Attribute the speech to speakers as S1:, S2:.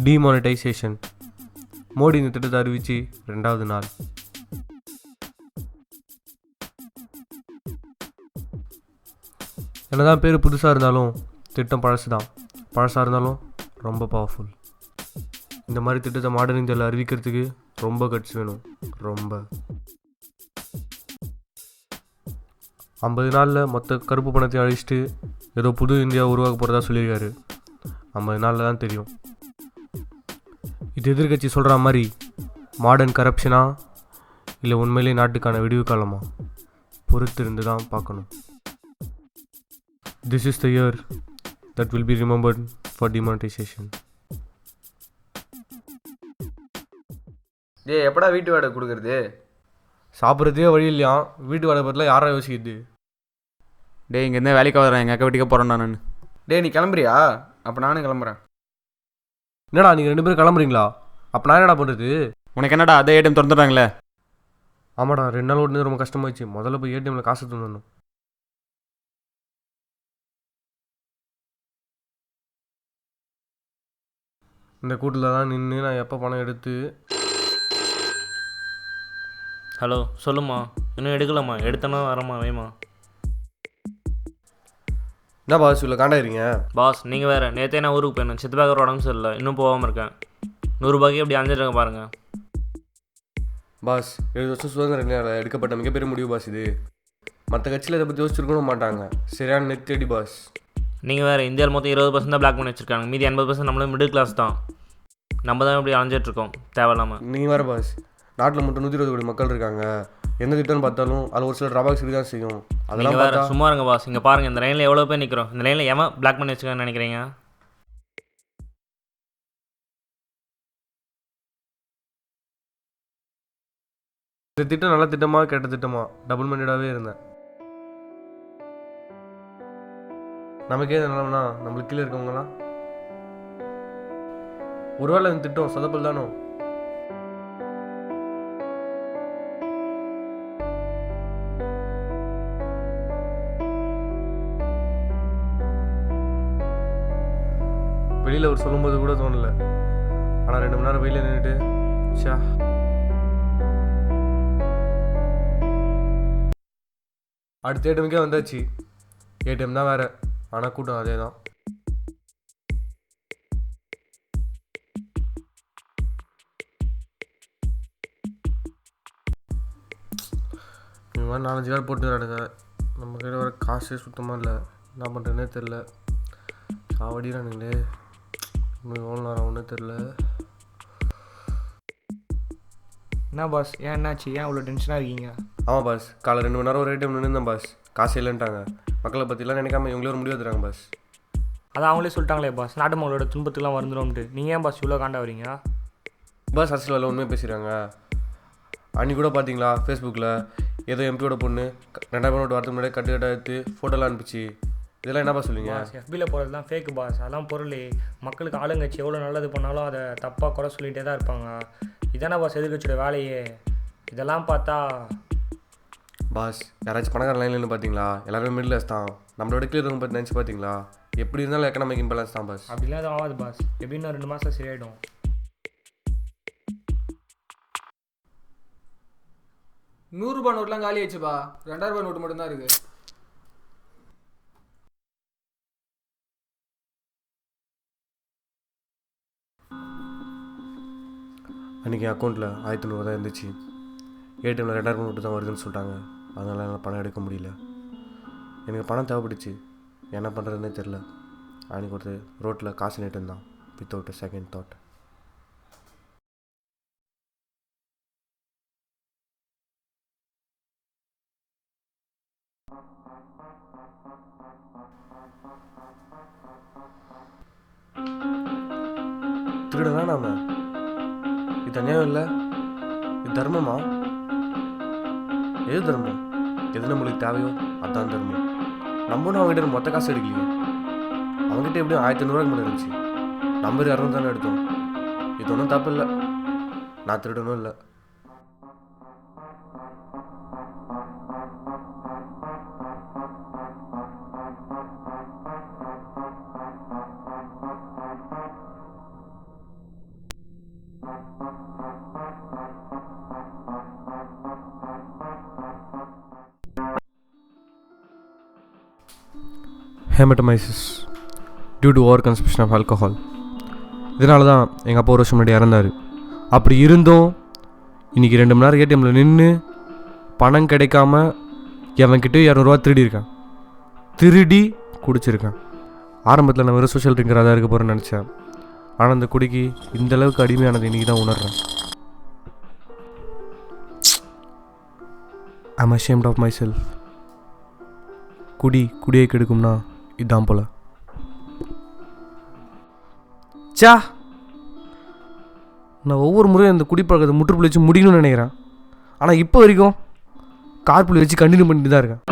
S1: Demonetisation. Modi இந்த திட்டத்தை அறிவித்து 2வது நாள். என்னதான் பேர் புதுசாக இருந்தாலும் திட்டம் பழசு தான். பழசாக இருந்தாலும் ரொம்ப பவர்ஃபுல். இந்த மாதிரி திட்டத்தை மாடர்ன் இந்தியாவில் அறிவிக்கிறதுக்கு ரொம்ப கட்ஸ் வேணும். ரொம்ப 50 நாளில் மொத்த கருப்பு பணத்தை அழிச்சிட்டு ஏதோ புது இந்தியா உருவாக்க போகிறதா சொல்லியிருக்காரு. 50 நாளில் தான் தெரியும். இது எதிர்கட்சி சொல்கிற மாதிரி மாடர்ன் கரப்ஷனா இல்லை உண்மையிலே நாட்டுக்கான விடிவு காலமா பொறுத்து இருந்து தான் பார்க்கணும். This is the year that will be remembered for demonetization.
S2: எப்படா வீட்டு வாடகை கொடுக்குறது?
S1: சாப்பிட்றதே வழி இல்லையா, வீட்டு வாடகை பற்றிலாம் யாரா யோசிக்குது?
S3: இங்கேருந்து வேலைக்கு வரேன், எங்கள் அக்கா வீட்டுக்கு போகிறேன்டா நான்.
S2: நீ கிளம்புறியா? அப்போ நானும் கிளம்புறேன்.
S1: என்னடா நீங்கள் 2 பேரும் கிளம்புறீங்களா? அப்போ நான் என்னடா பண்ணுறது?
S3: உனக்கு என்னடா அதே ஏடிஎம் திறந்துடுறாங்களே?
S1: ஆமாடா, 2 நாள் ஓடுனது ரொம்ப கஷ்டமாயிடுச்சு. முதல்ல போய் ஏடிஎம்மில் காசு தந்துடணும். இந்த கூட்டில் தான் நின்று நான் எப்போ பணம் எடுத்து.
S4: ஹலோ, சொல்லுமா. இன்னும் எடுக்கலாமா? எடுத்தனா வரமா வேமா?
S1: என்ன பாஸ் இவ்வளோ காண்டாயிருங்க?
S4: பாஸ் நீங்கள் வேறு. நேற்றே நான் ஊருக்கு போயிடணும். சித்தப்பாக்கர் உடம்பு சரியில்லை, இன்னும் போகாமல் இருக்கேன். 100 ரூபாய்க்கு எப்படி அஞ்சிருக்க பாருங்கள்.
S1: பாஸ் 7 வருஷம் சுதந்திர எடுக்கப்பட்ட மிகப்பெரிய முடிவு பாஸ் இது. மற்ற கட்சியில் இதை பற்றி யோசிச்சிருக்கணும் மாட்டாங்க. சரியான நெட் தேடி பாஸ்.
S4: நீங்கள் வேறு. இந்தியாவில் மொத்தம் 20% தான் பிளாக் பண்ணி வச்சுருக்காங்க. மீதி 80% நம்மளும் மிடில் கிளாஸ் தான். நம்ம தான் இப்படி அலைஞ்சிட்ருக்கோம் தேவையில்லாமல்.
S1: நீங்கள் வேறு பாஸ். நாட்டில் மட்டும் 120 கோடி மக்கள் இருக்காங்க. எந்த திட்டம்னு பார்த்தாலும் அதில் ஒரு சில ட்ராபாக்ஸ் இருக்கு தான் செய்யும். அதெல்லாம்
S4: வேறு சும்மா இருங்க பாஸ். இங்கே பாருங்கள், இந்த லைனில் எவ்வளோ பேர் நிற்கிறோம். இந்த லைனில் ஏன் பிளாக் பண்ணி வச்சுக்கன்னு நினைக்கிறீங்க?
S1: இந்த திட்டம் நல்ல திட்டமா கெட்ட திட்டமா டபுள் மைண்டடாகவே இருந்தேன். நமக்கே நிலம்னா நம்மளுக்கு கீழே இருக்கவங்களாம் ஒருவேளை இந்த திட்டம் சொதப்பல் தானோ? வெளியில் அவர் சொல்லும்போது கூட தோணலை. ஆனால் 2 மணி நேரம் வெயிலில் நின்றுட்டு ச்சா. அடுத்த ஏடிஎம்க்கே வந்தாச்சு. ஏடிஎம் தான் வேறு, ஆனால் கூட்டம் அதே தான். இந்த மாதிரி 4-5 கார்டு போட்டு விளையாடுங்க. நம்ம கையில் வர காசே சுத்தமாக இல்லை. என்ன பண்ணுறதுனே தெரில. சாவடிறானுங்களே. இன்னும் எவ்வளோ நேரம் ஒன்றும் தெரில.
S5: என்ன பாஸ், ஏன் என்னாச்சு? ஏன் அவ்வளோ டென்ஷனாக இருக்கீங்க?
S1: ஆமாம் பாஸ், காலை 2 மணி நேரம் ஒரு ஏடிஎம் நின்றுந்தேன் பாஸ். காசு இல்லைன்ட்டாங்க. மக்களை பற்றிலாம் நினைக்காம இவங்களே ஒரு முடிவு எடுத்துறாங்க பாஸ்.
S5: அதான் அவங்களே சொல்லிட்டாங்களே பாஸ், நாட்டு மக்களோட துன்பத்துக்குலாம் வந்துடும்ட்டு. நீங்கள் ஏன் பாஸ் இவ்வளோ காண்டா வரீங்க?
S1: பாஸ் அரசியல் வேலை உண்மையாக பேசுகிறாங்க. அன்றைக்கி கூட பார்த்தீங்களா ஃபேஸ்புக்கில் ஏதோ எம்பியோட பொண்ணு 2000 நோட்டு வரதுக்கு முன்னாடி கட்டுக்கட்டாக எடுத்து ஃபோட்டோலாம் அனுப்பிச்சு. இதெல்லாம் என்னப்பா சொல்லுவீங்க?
S5: எஃபியில் போகிறது தான் ஃபேக்கு பாஸ். அதெல்லாம் பொருள். மக்களுக்கு ஆளுங்கட்சி எவ்வளோ நல்லது பண்ணாலும் அதை தப்பாக குறை சொல்லிகிட்டே தான் இருப்பாங்க. இதானே பாஸ் எதிர்கட்சியோட வேலையே. இதெல்லாம் பார்த்தா
S1: பாஸ் யாராச்சும் பணக்கார லைன்லன்னு பார்த்தீங்களா? எல்லாருமே மிடில் கிளாஸ் தான். நம்மளோட கீழே இருக்கும் பார்த்து நினச்சி பார்த்தீங்களா? எப்படி இருந்தாலும் எக்கனாமிக் இம்பேலன்ஸ் தான் பாஸ்.
S5: அப்படிலாம் எதுவும் ஆகாது பாஸ். எப்படின்னு 2 மாதம் சரியாயிடும்.
S6: ₹100 நோட்லாம் காலி ஆயிடுச்சுப்பா. 2000 நோட்டு மட்டும்தான் இருக்கு.
S1: அன்றைக்கி அக்கௌண்ட்டில் 1500 தான் இருந்துச்சு. ஏடிஎம்மில் 2000 நோட்டு தான் வருதுன்னு சொல்லிட்டாங்க. அதனால் என்னால் பணம் எடுக்க முடியல. எனக்கு பணம் தேவைப்பட்டுச்சு. என்ன பண்ணுறதுனே தெரில. அன்றைக்கி ஒரு ரோட்டில் காசு நீட்டு இருந்தான். Without a second thought. திருடலாம் நாம. இது அநியாயம் இல்லை, இது தர்மமா? எது தர்மம்? எது நம்மளுக்கு தேவையோ அதுதான் தர்மம். நம்மளும் அவங்ககிட்ட மொத்த காசு எடுக்கலையே. அவங்ககிட்ட எப்படியும் 1500 மேலே இருந்துச்சு. நம்ம 200 தானே எடுத்தோம். இது ஒன்றும் தப்பு இல்லை. நான் திருடணும் இல்லை. Hematemesis due to over consumption of alcohol. இதனால தான் எங்கள் அப்பா ஒரு வருஷம் முன்னாடி இறந்தார். அப்படி இருந்தும் இன்றைக்கி 2 மணி நேரம் ஏடிஎம்மில் நின்று பணம் கிடைக்காம எவன்கிட்ட 200 திருடியிருக்கேன். திருடி குடிச்சிருக்கேன். ஆரம்பத்தில் நான் வெறும் சோஷியல் ட்ரிங்கராக தான் இருக்க போகிறேன்னு நினச்சேன். ஆனால் அந்த குடிக்கு இந்தளவுக்கு அடிமையானது இன்றைக்கி தான் உணர்றேன். I'm ashamed of myself. குடியை கெடுக்கும்னா இதான் போல. சா, நான் ஒவ்வொரு முறையும் இந்த குடிப்பழக்கத்தை முற்றுப்புள்ளி வச்சு முடிக்கணும்னு நினைக்கிறேன். ஆனால் இப்போ வரைக்கும் கார்புள்ளி வச்சு கண்டினியூ பண்ணிட்டு தான் இருக்கேன்.